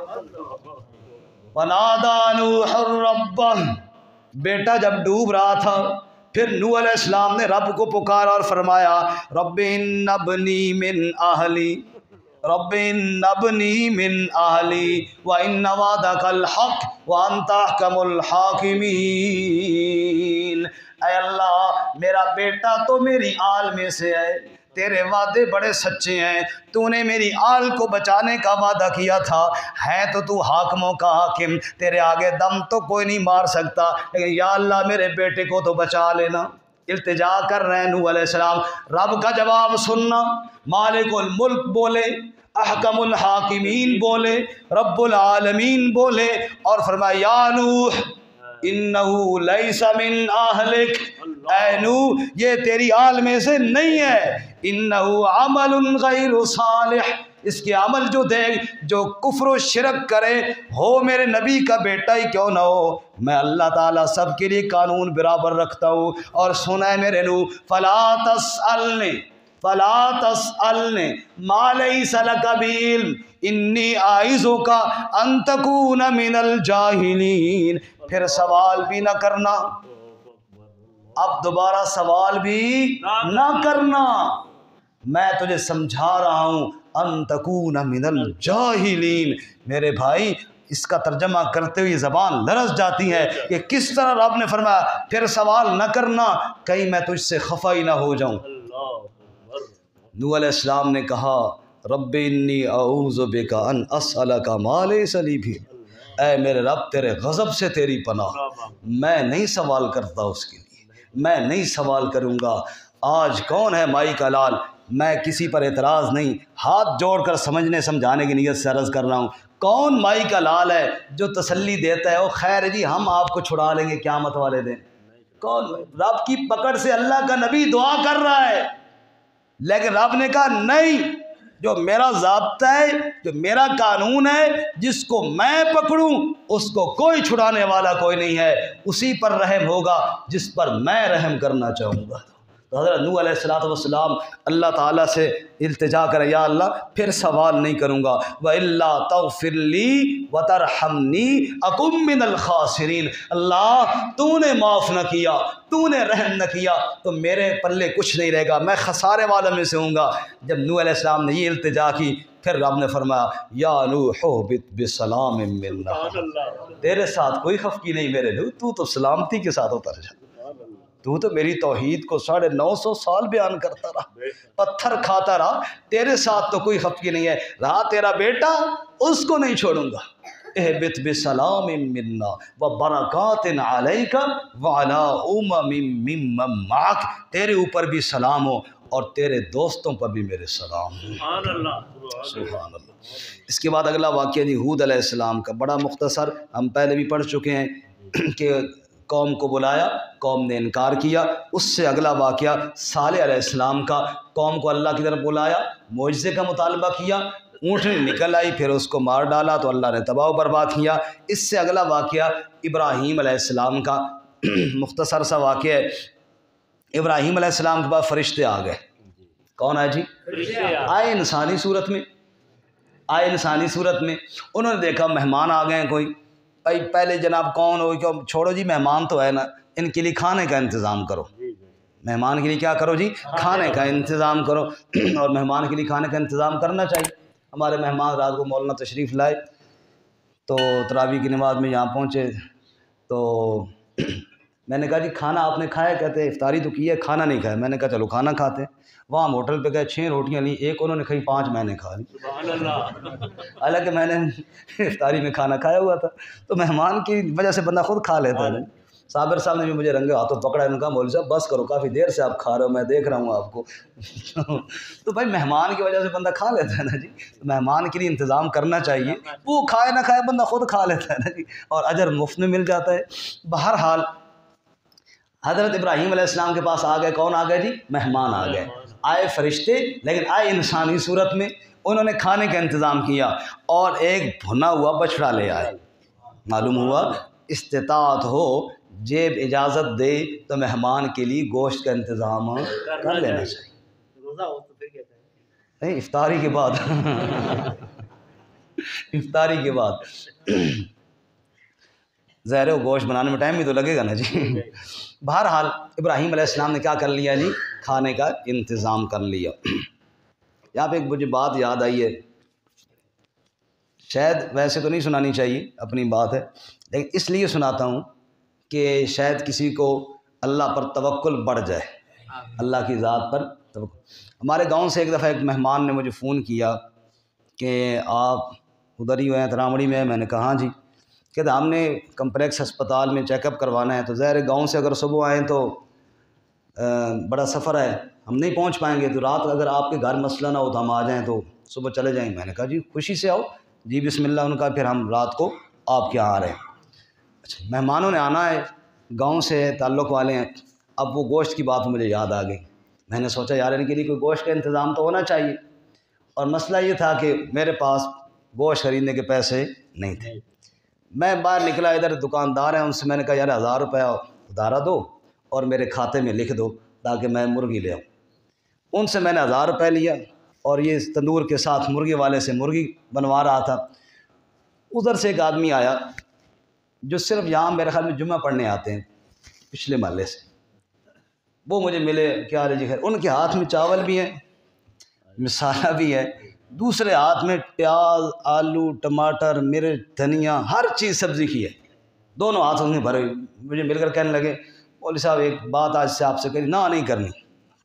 ونادى نوح ربہ، بیٹا جب ڈوب رہا تھا پھر نوح علیہ السلام نے رب کو پکارا اور فرمایا رب ان ابنی من اہلی، رب ان ابنی من اہلی وان وعدک الحق وانت احکم الحاکمین. اے اللہ میرا بیٹا تو میری آل میں سے ہے، تیرے وعدے بڑے سچے ہیں، تو نے میری آل کو بچانے کا وعدہ کیا تھا، ہے تو حاکموں کا حاکم، تیرے آگے دم تو کوئی نہیں مار سکتا، لیکن یا اللہ میرے بیٹے کو تو بچا لینا۔ التجا کر رہے ہیں نوح علیہ السلام، رب کا جواب سننا، مالک الملک بولے، احکم الحاکمین بولے، رب العالمین بولے، اور فرمایا یا نوح انہو لیس من اہلک، اے نوح یہ تیری آل میں سے نہیں ہے، انہو عمل غیر صالح، اس کے عمل جو کفر و شرک کرے، ہو میرے نبی کا بیٹا ہی کیوں نہ ہو، میں اللہ تعالیٰ سب کے لیے قانون برابر رکھتا ہوں۔ اور سنا ہے میرے نوح، فلا تسألنی ما لیس لک بعلم انی اعظک ان تکون من الجاہلین، پھر سوال بھی نہ کرنا، اب دوبارہ سوال بھی نہ کرنا، میں تجھے سمجھا رہا ہوں، ان تکون من الجاہلین۔ میرے بھائی اس کا ترجمہ کرتے ہوئے زبان لرز جاتی ہے کہ کس طرح رب نے فرمایا پھر سوال نہ کرنا، کہیں میں تجھ سے خفا ہی نہ ہو جاؤں۔ نوح علیہ السلام نے کہا رب انی اعوذ بک ان اسألک ما لیس لی بھی، اے میرے رب تیرے غضب سے تیری پناہ، میں نہیں سوال کرتا اس کے لیے، میں نہیں سوال کروں گا۔ آج کون ہے مائی کا لال؟ میں کسی پر اعتراض نہیں، ہاتھ جوڑ کر سمجھنے سمجھانے کی نیت سے عرض کر رہا ہوں، کون مائی کا لال ہے جو تسلی دیتا ہے او خیر جی ہم آپ کو چھڑا لیں گے قیامت والے دن؟ کون؟ رب کی پکڑ سے اللہ کا نبی دعا کر رہا ہے، لیکن رب نے کہا نہیں، جو میرا ضابطہ ہے، جو میرا قانون ہے، جس کو میں پکڑوں اس کو کوئی چھڑانے والا کوئی نہیں ہے، اسی پر رحم ہوگا جس پر میں رحم کرنا چاہوں گا۔ تو حضرت نوح علیہ السلام اللہ تعالیٰ سے التجا کرے یا اللہ پھر سوال نہیں کروں گا، وَإِلَّا تَغْفِرْ لِي وَتَرْحَمْنِي أَكُن مِّنَ الْخَاسِرِينَ، اللہ تو نے معاف نہ کیا، تو نے رحم نہ کیا تو میرے پلے کچھ نہیں رہے گا، میں خسارے والوں میں سے ہوں گا۔ جب نوح علیہ السلام نے یہ التجا کی پھر رب نے فرمایا یا نوح اہبط بسلام منا، تیرے ساتھ کوئی خفگی نہیں میرے نوح، تو تو سلامتی کے ساتھ اتر جا، تو تو میری توحید کو 950 سال بیان کرتا رہا، پتھر کھاتا رہا، تیرے ساتھ تو کوئی خفگی نہیں ہے، رہا تیرا بیٹا اس کو نہیں چھوڑوں گا۔ اہبط بسلام منا وبرکات علیک وعلی ممن معک، تیرے اوپر بھی سلام ہو اور تیرے دوستوں پر بھی میرے سلام ہو۔ سبحان اللہ، سبحان اللہ۔ اس کے بعد اگلا واقعہ جی ہود علیہ السلام کا، بڑا مختصر، ہم پہلے بھی پڑھ چکے ہیں کہ قوم کو بلایا، قوم نے انکار کیا۔ اس سے اگلا واقعہ صالح علیہ السلام کا، قوم کو اللہ کی طرف بلایا، معجزے کا مطالبہ کیا، اونٹنی نکل آئی، پھر اس کو مار ڈالا تو اللہ نے تباہ و برباد کیا۔ اس سے اگلا واقعہ ابراہیم علیہ السلام کا، مختصر سا واقعہ ہے۔ ابراہیم علیہ السلام کے بعد فرشتے آ گئے، کون آئے جی؟ آئے انسانی صورت میں، آئے انسانی صورت میں، انہوں نے دیکھا مہمان آ گئے ہیں کوئی، بھائی پہلے جناب کون ہو، کیوں چھوڑو جی مہمان تو ہے نا، ان کے لیے کھانے کا انتظام کرو، مہمان کے لیے کیا کرو جی؟ کھانے کا انتظام کرو، اور مہمان کے لیے کھانے کا انتظام کرنا چاہیے۔ ہمارے مہمان رات کو مولانا تشریف لائے تو تراویح کی نماز میں یہاں پہنچے تو میں نے کہا جی کھانا آپ نے کھایا؟ کہتے ہیں افطاری تو کی ہے، کھانا نہیں کھایا۔ میں نے کہا چلو کھانا کھاتے ہیں۔ وہاں ہم ہوٹل پہ گئے، 6 روٹیاں لیں، ایک انہوں نے کھائی، 5 میں نے کھا لی، حالانکہ میں نے افطاری میں کھانا کھایا ہوا تھا۔ تو مہمان کی وجہ سے بندہ خود کھا لیتا ہے۔ صابر صاحب نے بھی مجھے رنگے ہاتھوں پکڑا، انہوں نے کہا مولوی صاحب بس کرو، کافی دیر سے آپ کھا رہے ہو، میں دیکھ رہا ہوں آپ کو۔ تو بھائی مہمان کی وجہ سے بندہ کھا لیتا ہے نا جی، مہمان کے لیے انتظام کرنا چاہیے، وہ کھائے نہ کھائے بندہ خود کھا لیتا ہے نا جی، اور اجر مفت میں مل جاتا ہے۔ بہرحال حضرت ابراہیم علیہ السلام کے پاس آ گئے، کون آ گئے جی؟ مہمان آ گئے، آئے فرشتے، لیکن آئے انسانی صورت میں۔ انہوں نے کھانے کا انتظام کیا اور ایک بھنا ہوا بچڑا لے آئے۔ معلوم ہوا استطاعت ہو، جیب اجازت دے تو مہمان کے لیے گوشت کا انتظام کر لینا چاہیے، روزہ ہو تو پھر کہتے ہیں نہیں افطاری کے بعد افطاری کے بعد ظاہر ہے گوشت بنانے میں ٹائم بھی تو لگے گا نا جی۔ بہرحال ابراہیم علیہ السلام نے کیا کر لیا جی؟ کھانے کا انتظام کر لیا۔ یہاں پہ ایک مجھے بات یاد آئی ہے، شاید ویسے تو نہیں سنانی چاہیے، اپنی بات ہے، لیکن اس لیے سناتا ہوں کہ شاید کسی کو اللہ پر توکل بڑھ جائے، اللہ کی ذات پر توکل۔ ہمارے گاؤں سے ایک دفعہ ایک مہمان نے مجھے فون کیا کہ آپ ادھر ہی ہوئے ہیں رامڑی میں. میں نے کہا ہاں جی. کہتے ہم نے کمپلیکس ہسپتال میں چیک اپ کروانا ہے, تو ظاہر گاؤں سے اگر صبح آئیں تو بڑا سفر ہے, ہم نہیں پہنچ پائیں گے, تو رات اگر آپ کے گھر مسئلہ نہ ہو تو ہم آ جائیں تو صبح چلے جائیں. میں نے کہا جی خوشی سے آؤ. جی بسم اللہ. ان کا پھر ہم رات کو آپ کے یہاں آ رہے ہیں. اچھا مہمانوں نے آنا ہے, گاؤں سے تعلق والے ہیں. اب وہ گوشت کی بات مجھے یاد آ گئی. میں نے سوچا یار ان کے لیے کوئی گوشت کا انتظام تو ہونا چاہیے, اور مسئلہ یہ تھا کہ میرے پاس گوشت خریدنے کے پیسے نہیں تھے. میں باہر نکلا, ادھر دکاندار ہیں, ان سے میں نے کہا یار 1000 روپیہ ادھارا دو اور میرے کھاتے میں لکھ دو تاکہ میں مرغی لے آؤں. ان سے میں نے 1000 روپے لیا, اور یہ تندور کے ساتھ مرغی والے سے مرغی بنوا رہا تھا. ادھر سے ایک آدمی آیا جو صرف یہاں میرے خیال میں جمعہ پڑھنے آتے ہیں پچھلے محلے سے. وہ مجھے ملے, کیا حال ہے جی خیر. ان کے ہاتھ میں چاول بھی ہیں, مسالہ بھی ہے, دوسرے ہاتھ میں پیاز, آلو, ٹماٹر, مرچ, دھنیا, ہر چیز سبزی کی ہے, دونوں ہاتھوں میں بھرے. مجھے مل کر کہنے لگے مولوی صاحب ایک بات آج سے آپ سے کہی, نہ نہیں کرنی,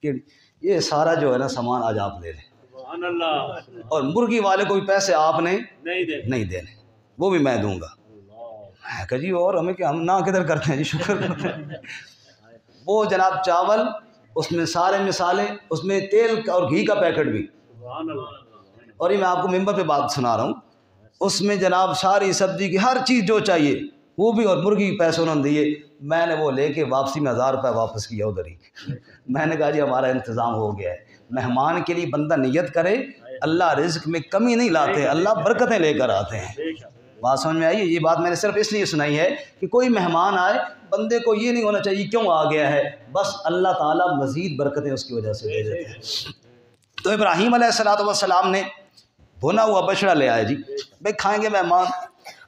کہ یہ سارا جو ہے نا سامان آج آپ لے لیں, سبحان اللہ, اور مرغی والے کو بھی پیسے آپ نے نہیں دینے, وہ بھی میں دوں گا. میں کہا جی اور ہمیں کہ ہم نہ کدھر کرتے ہیں جی, شکر کرتے ہیں. وہ جناب چاول, اس میں سارے مسالے, اس میں تیل اور گھی کا پیکٹ بھی, سبحان اللہ, اور یہ میں آپ کو ممبر پہ بات سنا رہا ہوں. اس میں جناب ساری سبزی کی ہر چیز جو چاہیے وہ بھی, اور مرغی کے پیسے انہوں نے دیے. میں نے وہ لے کے واپسی میں 1000 روپے واپس کیا ادھر ہی. میں نے کہا جی ہمارا انتظام ہو گیا ہے. مہمان کے لیے بندہ نیت کرے, اللہ رزق میں کمی نہیں لاتے, اللہ برکتیں لے کر آتے ہیں. بات سمجھ میں آئی؟ یہ بات میں نے صرف اس لیے سنائی ہے کہ کوئی مہمان آئے, بندے کو یہ نہیں ہونا چاہیے کیوں آ گیا ہے, بس اللہ تعالیٰ مزید برکتیں اس کی وجہ سے دے دیتے ہیں. تو ابراہیم علیہ السلام نے بھنا ہوا بچڑا لے آئے. جی بھائی کھائیں گے مہمان.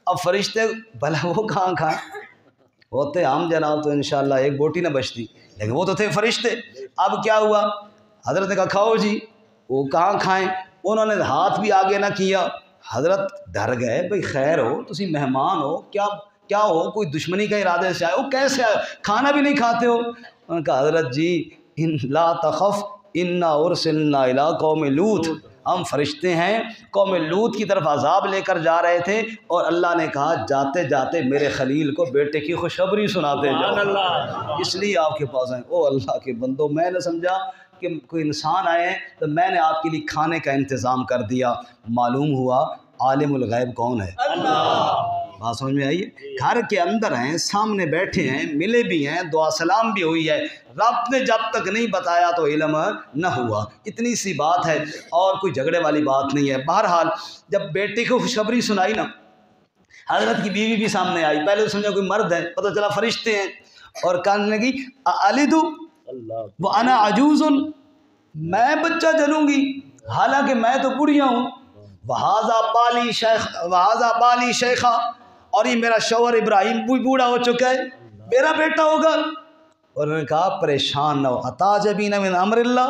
اب فرشتے بھلا وہ کہاں کھائیں, ہوتے ہم جناب تو انشاءاللہ ایک بوٹی نہ بچتی, لیکن وہ تو تھے فرشتے. اب کیا ہوا, حضرت نے کہا کھاؤ جی. وہ کہاں کھائیں, انہوں نے ہاتھ بھی آگے نہ کیا. حضرت ڈر گئے, بھئی خیر ہو, تسی مہمان ہو, کیا ہو, کوئی دشمنی کا ارادے سے آئے ہو, کیسے آئے, کھانا بھی نہیں کھاتے ہو. انہوں نے کہا حضرت جی لا تخف انا ارسلنا الی قوم لوط, ہم فرشتے ہیں, قوم لوط کی طرف عذاب لے کر جا رہے تھے, اور اللہ نے کہا جاتے جاتے میرے خلیل کو بیٹے کی خوشخبری سناتے جاؤ, اس لیے آپ کے پاس آئے. او اللہ کے بندو, میں نے سمجھا کہ کوئی انسان آئے ہیں تو میں نے آپ کے لیے کھانے کا انتظام کر دیا. معلوم ہوا عالم الغیب کون ہے؟ اللہ. بات سمجھ میں آئیے؟ گھر کے اندر ہیں, سامنے بیٹھے ہیں, ملے بھی ہیں, دعا سلام بھی ہوئی ہے, رب نے جب تک نہیں بتایا تو علم نہ ہوا. اتنی سی بات ہے, اور کوئی جھگڑے والی بات نہیں ہے. بہرحال جب بیٹے کو خوشخبری سنائی نا, حضرت کی بیوی بھی سامنے آئی. پہلے تو سمجھا کوئی مرد ہے, پتہ چلا فرشتے ہیں, اور کہنے لگی اَأَلِدُ وَأَنَا عَجُوزٌ, میں بچہ جنوں گی حالانکہ میں تو بڑھیا ہوں. وَهَذَا بَالِي شَيْخًا, اور یہ میرا شوہر ابراہیم بھی بوڑھا ہو چکا ہے, میرا بیٹا ہوگا. اور انہوں نے کہا پریشان نہ ہو, اَتَعْجَبِينَ مِنْ أَمْرِ اللَّهِ,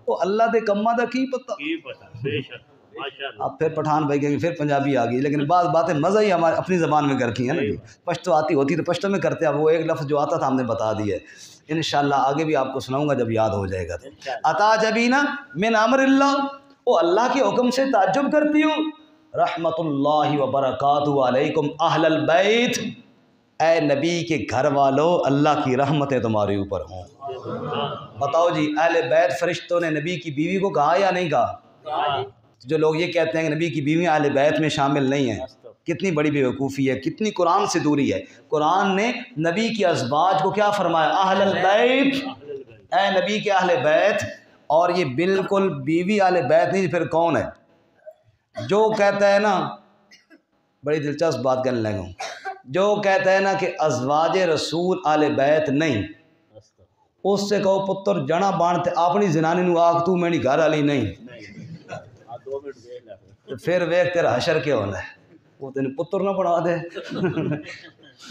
وہ اللہ دے کما دا کی پتہ. اب پھر پٹھان بھائی کہیں گے پھر پنجابی آ گئی, لیکن بعض باتیں مزہ ہی ہمارے اپنی زبان میں کرتی ہیں نا. پشتو آتی ہوتی تو پشتو میں کرتے, اب وہ ایک لفظ جو آتا تھا ہم نے بتا دیا ہے. انشاءاللہ آگے بھی آپ کو سناؤں گا جب یاد ہو جائے گا. اَتَعْجَبِينَ مِنْ أَمْرِ اللَّهِ, وہ اللہ کے حکم سے تعجب کرتی ہوں. رحمت اللہ وبرکاتہ علیکم اہل البیت, اے نبی کے گھر والو, اللہ کی رحمتیں تمہارے اوپر ہوں. بتاؤ جی, اہل بیت فرشتوں نے نبی کی بیوی کو کہا یا نہیں کہا؟ جو لوگ یہ کہتے ہیں کہ نبی کی بیوی اہل بیت میں شامل نہیں ہیں, کتنی بڑی بیوقوفی ہے, کتنی قرآن سے دوری ہے. قرآن نے نبی کی ازواج کو کیا فرمایا؟ اہل البیت, اے نبی کے اہل بیت. اور یہ بالکل بیوی اہل بیت نہیں, پھر کون ہے؟ جو کہتا ہے نا, بڑی دلچسپ بات کرنے لگا ہوں, جو کہتا ہے نا کہ ازواج رسول اہل بیت نہیں, اس سے کہو پتر جنا بانتے اپنی زنانی نو آکھ تو میں نہیں گھر والی نہیں, پھر ویک تیرا حشر کیا ہونا ہے, وہ تین پتر نہ بنا دے.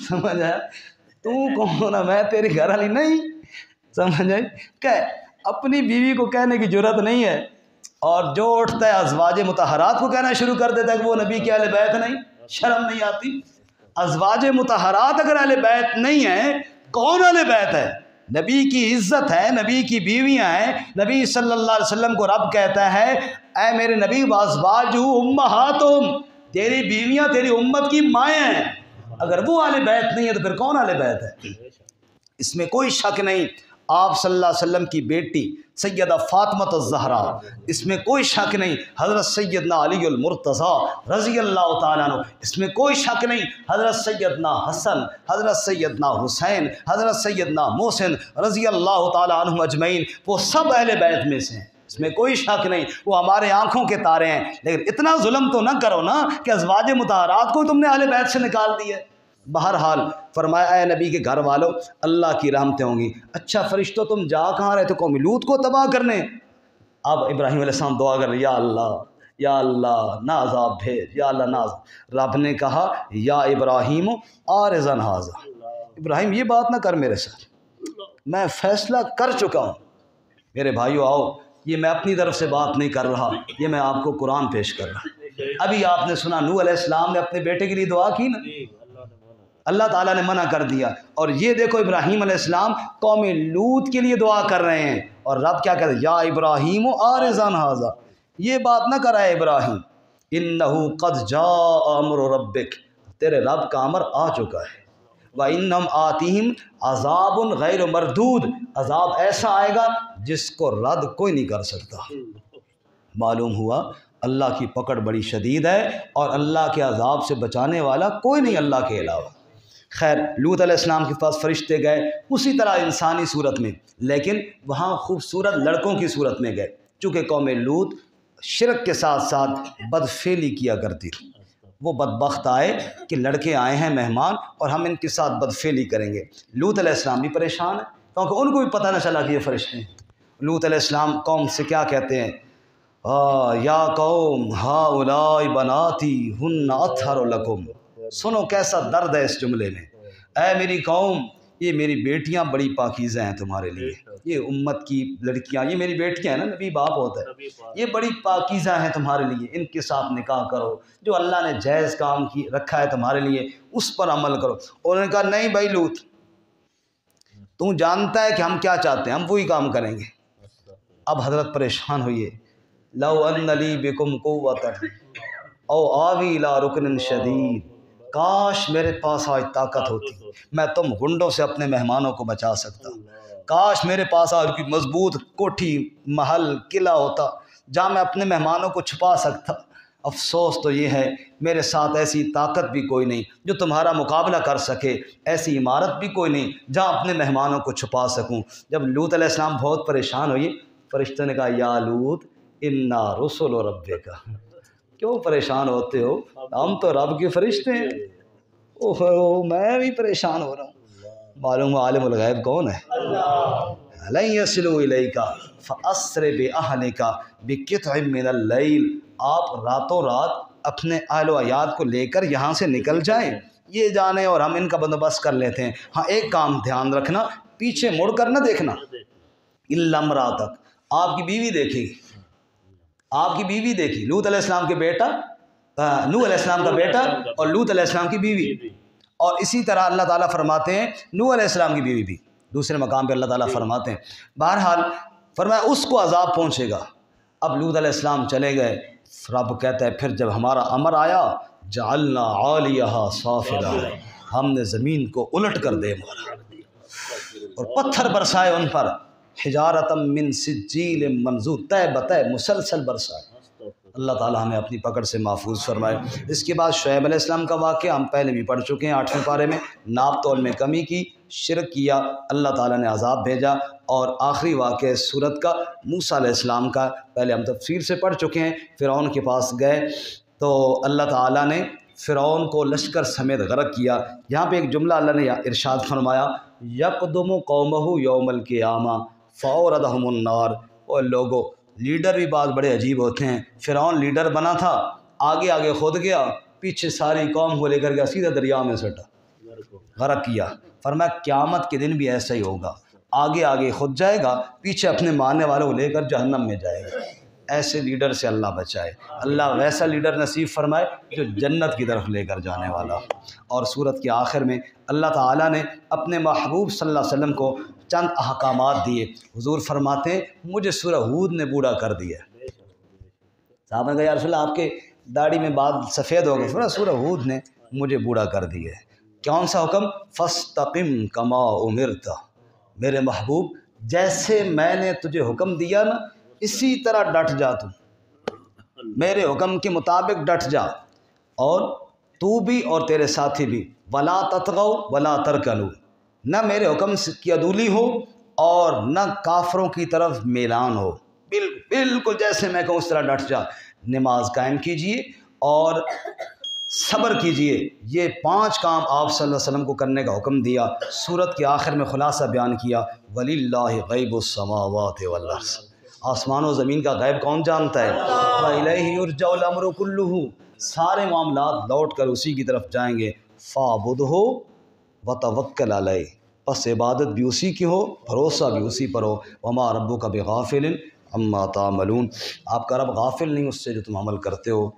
سمجھ آیا؟ تو کون ہے, میں تیری گھر والی نہیں. سمجھ آئی؟ کہ اپنی بیوی کو کہنے کی جرت نہیں ہے, اور جو اٹھتا ہے ازواج مطہرات کو کہنا شروع کر دیتا ہے کہ وہ نبی کے اہل بیت نہیں. شرم نہیں آتی؟ ازواج مطہرات اگر اہل بیت نہیں ہیں, کون اہل بیت ہے؟ نبی کی عزت ہے، نبی کی بیویاں ہیں، نبی صلی اللہ علیہ وسلم کو رب کہتا ہے اے میرے نبی وازواجہ امہاتہم، تیری بیویاں تیری امت کی مائیں ہیں۔ اگر وہ اہل بیت نہیں ہے تو پھر کون اہل بیت ہے؟ اس میں کوئی شک نہیں، آپ صلی اللہ علیہ وسلم کی بیٹی سیدہ فاطمہ الزہرا، اس میں کوئی شک نہیں، حضرت سیدنا علی المرتضیٰ رضی اللہ تعالیٰ عنہ، اس میں کوئی شک نہیں، حضرت سیدنا حسن، حضرت سیدنا حسین، حضرت سیدنا محسن رضی اللہ تعالیٰ عنہ اجمعین، وہ سب اہل بیت میں سے ہیں، اس میں کوئی شک نہیں، وہ ہمارے آنکھوں کے تارے ہیں۔ لیکن اتنا ظلم تو نہ کرو نا کہ ازواج مطہرات کو تم نے اہل بیت سے نکال دیا۔ بہرحال فرمایا اے نبی کے گھر والوں اللہ کی رحمتیں ہوں گی۔ اچھا فرشتوں تم جا کہاں رہے تھے؟ قوم لوط کو تباہ کرنے۔ اب ابراہیم علیہ السلام دعا کر رہے یا اللہ نہ عذاب بھیج، یا اللہ نہ عذاب۔ رب نے کہا یا ابراہیم عارضاً ھذا، ابراہیم یہ بات نہ کر میرے ساتھ، میں فیصلہ کر چکا ہوں۔ میرے بھائیو آؤ، یہ میں اپنی طرف سے بات نہیں کر رہا، یہ میں آپ کو قرآن پیش کر رہا۔ ابھی آپ نے سنا نوح علیہ السلام نے اپنے بیٹے کے لیے دعا کی نا، اللہ تعالیٰ نے منع کر دیا، اور یہ دیکھو ابراہیم علیہ السلام قوم لوط کے لیے دعا کر رہے ہیں، اور رب کیا کہتے ہیں یا ابراہیم عارضاً ھذا، یہ بات نہ کرا ہے ابراہیم، انہ قد جاء امر ربک، تیرے رب کا امر آ چکا ہے، وَإِنَّهُمْ آتِهِمْ عذاب غیر مردود، عذاب ایسا آئے گا جس کو رد کوئی نہیں کر سکتا۔ معلوم ہوا اللہ کی پکڑ بڑی شدید ہے، اور اللہ کے عذاب سے بچانے والا کوئی نہیں اللہ کے علاوہ۔ خیر لوط علیہ السلام کے پاس فرشتے گئے اسی طرح انسانی صورت میں، لیکن وہاں خوبصورت لڑکوں کی صورت میں گئے، چونکہ قوم لوط شرک کے ساتھ ساتھ بدفعلی کیا کرتی تھی۔ وہ بدبخت آئے کہ لڑکے آئے ہیں مہمان اور ہم ان کے ساتھ بدفعلی کریں گے۔ لوط علیہ السلام بھی پریشان ہیں کیونکہ ان کو بھی پتہ نہ چلا کہ یہ فرشتے ہیں۔ لوط علیہ السلام قوم سے کیا کہتے ہیں یا قوم ہؤلاء بناتی ہن اطہر لکم، سنو کیسا درد ہے اس جملے میں، اے میری قوم یہ میری بیٹیاں بڑی پاکیزہ ہیں تمہارے لیے، یہ امت کی لڑکیاں، یہ میری بیٹیاں ہیں نا، نبی باپ ہوتا ہے، یہ بڑی پاکیزہ ہیں تمہارے لیے، ان کے ساتھ نکاح کرو، جو اللہ نے جائز کام کی رکھا ہے تمہارے لیے اس پر عمل کرو۔ انہوں نے کہا نہیں بھائی لوط، تو جانتا ہے کہ ہم کیا چاہتے ہیں، ہم وہی کام کریں گے۔ اب حضرت پریشان ہوئیے، لو ان لی بکم قوۃ او آوی الی رکن شدید، کاش میرے پاس آج طاقت ہوتی، میں تم غنڈوں سے اپنے مہمانوں کو بچا سکتا، کاش میرے پاس آج کوئی مضبوط کوٹھی محل قلعہ ہوتا جہاں میں اپنے مہمانوں کو چھپا سکتا۔ افسوس تو یہ ہے میرے ساتھ ایسی طاقت بھی کوئی نہیں جو تمہارا مقابلہ کر سکے، ایسی عمارت بھی کوئی نہیں جہاں اپنے مہمانوں کو چھپا سکوں۔ جب لوط علیہ السلام بہت پریشان ہوئی، فرشتوں نے کہا یا لوط انا رسل ربک، کیوں پریشان ہوتے ہو، ہم تو رب کے فرشتے ہیں۔ اوہ میں بھی پریشان ہو رہا ہوں۔ معلوم عالم الغیب کون ہے؟ لن یصلوا الیک فاسر باہلک بقطع من اللیل، آپ راتوں رات اپنے اہل و عیال کو لے کر یہاں سے نکل جائیں، یہ جانیں اور ہم ان کا بندوبست کر لیتے ہیں۔ ہاں ایک کام دھیان رکھنا، پیچھے مڑ کر نہ دیکھنا، الا امراتک، آپ کی بیوی دیکھے گی، آپ کی بیوی دیکھی، لوط علیہ السلام کے بیٹا، نوح علیہ السلام کا بیٹا اور لوط علیہ السلام کی بیوی، اور اسی طرح اللہ تعالیٰ فرماتے ہیں نوح علیہ السلام کی بیوی بھی دوسرے مقام پہ اللہ تعالیٰ فرماتے ہیں۔ بہرحال فرمایا اس کو عذاب پہنچے گا۔ اب لوط علیہ السلام چلے گئے، رب کہتا ہے پھر جب ہمارا امر آیا جعلنا عالیہا سافلہ، ہم نے زمین کو الٹ کر دے مارا اور پتھر برسائے ان پر، حجارۃ من سجیل منضود، تہ بتہ مسلسل برسائے۔ اللہ تعالیٰ ہمیں اپنی پکڑ سے محفوظ فرمائے۔ اس کے بعد شعیب علیہ السلام کا واقعہ ہم پہلے بھی پڑھ چکے ہیں 8ویں پارے میں، ناپ تول میں کمی کی، شرک کیا، اللہ تعالیٰ نے عذاب بھیجا، اور آخری واقعہ سورت کا موسیٰ علیہ السلام کا پہلے ہم تفصیل سے پڑھ چکے ہیں۔ فرعون کے پاس گئے تو اللہ تعالیٰ نے فرعون کو لشکر سمیت غرق کیا۔ یہاں پہ ایک جملہ اللہ نے ارشاد فرمایا یقدم قومہ یوم القیامہ فاوردہم النار۔ اور لوگوں لیڈر بھی بعض بڑے عجیب ہوتے ہیں، فرعون لیڈر بنا تھا، آگے آگے خود گیا، پیچھے ساری قوم کو لے کر گیا، سیدھا دریا میں سٹا، غرق کیا۔ فرمایا قیامت کے دن بھی ایسا ہی ہوگا، آگے آگے خود جائے گا، پیچھے اپنے ماننے والوں کو لے کر جہنم میں جائے گا۔ ایسے لیڈر سے اللہ بچائے، اللہ ویسا لیڈر نصیب فرمائے جو جنت کی طرف لے کر جانے والا۔ اور سورت کے آخر میں اللہ تعالیٰ نے اپنے محبوب صلی اللہ علیہ وسلم کو چند احکامات دیے۔ حضور فرماتے ہیں مجھے سورہ ہود نے بوڑھا کر دیا۔ صحابہ نے کہا یا رسول اللہ آپ کے داڑھی میں بال سفید ہو گئے، سورہ ہود نے مجھے بوڑھا کر دیا ہے۔ کون سا حکم؟ فاستقم کما امرت، میرے محبوب جیسے میں نے تجھے حکم دیا نا اسی طرح ڈٹ جا، تو میرے حکم کے مطابق ڈٹ جا، اور تو بھی اور تیرے ساتھی بھی، ولا تطغوا ولا ترکنوا، نہ میرے حکم کی عدولی ہو اور نہ کافروں کی طرف میلان ہو، بالکل جیسے میں کہوں اس طرح ڈٹ جا۔ نماز قائم کیجئے اور صبر کیجئے، یہ 5 کام آپ صلی اللہ علیہ وسلم کو کرنے کا حکم دیا۔ سورت کے آخر میں خلاصہ بیان کیا وَلِلَّهِ غَيْبُ السَّمَاوَاتِ وَالْأَرْضِ، آسمان و زمین کا غیب کون جانتا ہے؟ وَإِلَيْهِ يُرْجَعُ الْأَمْرُ كُلُّهُ، سارے معاملات لوٹ کر اسی کی طرف جائیں گے۔ فَاعْبُدْهُ وَتَوَكَّلْ عَلَيْهِ، پس عبادت بھی اسی کی ہو، بھروسہ بھی اسی پر ہو۔ وَمَا رَبُّكَ بِغَافِلٍ عَمَّا تَعْمَلُونَ، آپ کا رب غافل نہیں اس سے جو تم عمل کرتے ہو۔